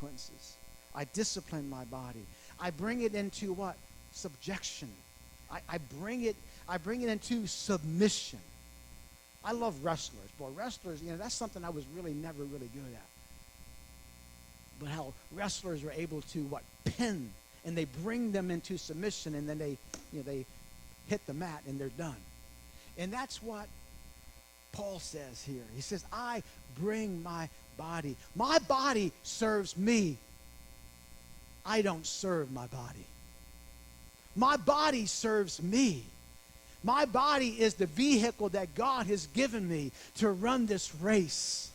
consequences. I discipline my body. I bring it into what? Subjection. I bring it into submission. I love wrestlers. Boy, wrestlers, that's something I was never really good at. But how wrestlers are able to pin, and they bring them into submission, and then they hit the mat and they're done. And that's what Paul says here. He says, I bring my body. My body serves me. I don't serve my body. My body serves me. My body is the vehicle that God has given me to run this race.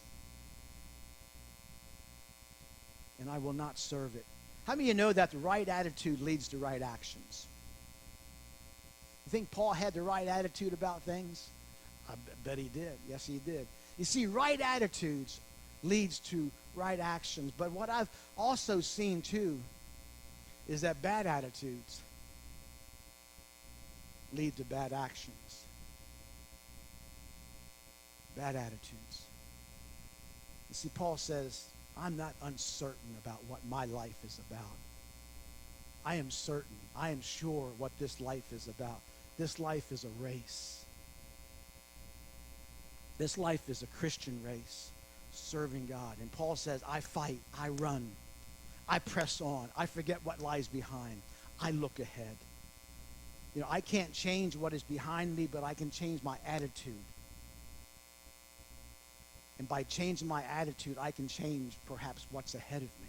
And I will not serve it. How many of you know that the right attitude leads to right actions? You think Paul had the right attitude about things? I bet he did. Yes, he did. You see, right attitudes leads to right actions. But what I've also seen, too, is that bad attitudes lead to bad actions. Bad attitudes. You see, Paul says, I'm not uncertain about what my life is about. I am certain. I am sure what this life is about. This life is a race. This life is a Christian race, serving God. And Paul says, I fight, I run, I press on, I forget what lies behind, I look ahead. I can't change what is behind me, but I can change my attitude. And by changing my attitude, I can change perhaps what's ahead of me.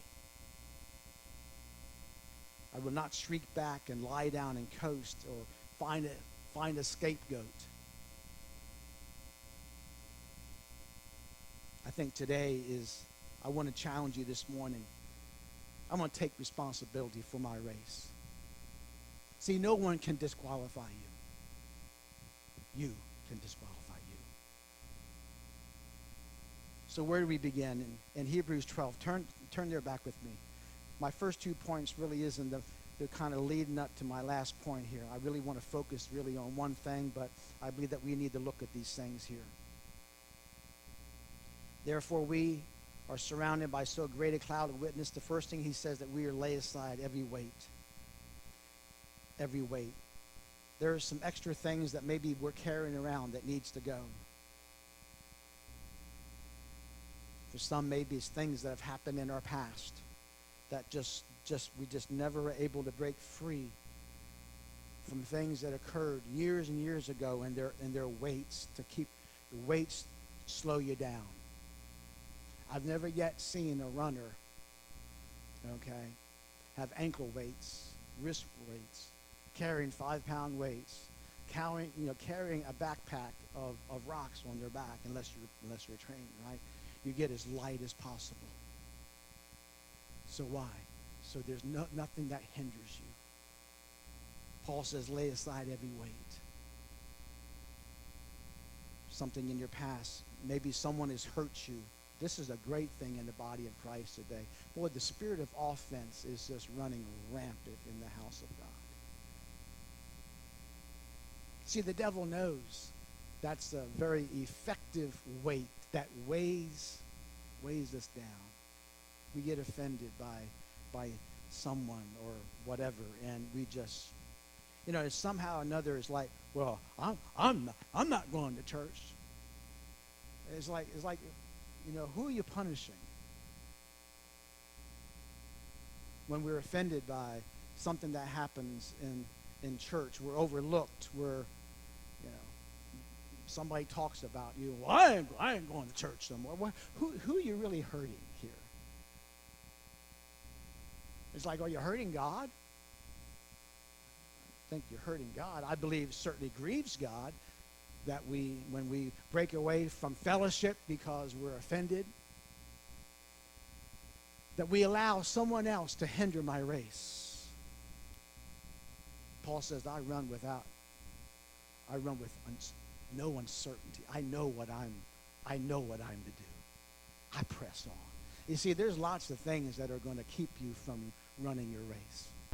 I will not shriek back and lie down and coast or find a scapegoat. I think today I want to challenge you this morning. I'm going to take responsibility for my race. See, no one can disqualify you. You can disqualify you. So where do we begin? In Hebrews 12. Turn there back with me. My first 2 points really isn't they're kind of leading up to my last point here. I really want to focus really on one thing, but I believe that we need to look at these things here. Therefore, we are surrounded by so great a cloud of witness. The first thing he says that we are lay aside every weight. Every weight. There are some extra things that maybe we're carrying around that needs to go. For some, maybe it's things that have happened in our past that we just never were able to break free from things that occurred years and years ago, and their weights to keep the weights slow you down. I've never yet seen a runner, have ankle weights, wrist weights, carrying 5-pound weights, carrying a backpack of rocks on their back, unless you're trained, right? You get as light as possible. So why? So there's nothing that hinders you. Paul says, lay aside every weight. Something in your past. Maybe someone has hurt you. This is a great thing in the body of Christ today. Boy, the spirit of offense is just running rampant in the house of God. See, the devil knows that's a very effective weight that weighs us down. We get offended by someone or whatever, and we just, somehow or another it's like, well, I'm not going to church. It's like, who are you punishing? When we're offended by something that happens in church, we're overlooked, somebody talks about you, well, I ain't going to church no more. Who are you really hurting here? It's like, are you hurting God? I think you're hurting God. I believe it certainly grieves God that when we break away from fellowship because we're offended, that we allow someone else to hinder my race. Paul says, I run with no uncertainty. I know what I'm to do. I press on. You see, there's lots of things that are going to keep you from running your race.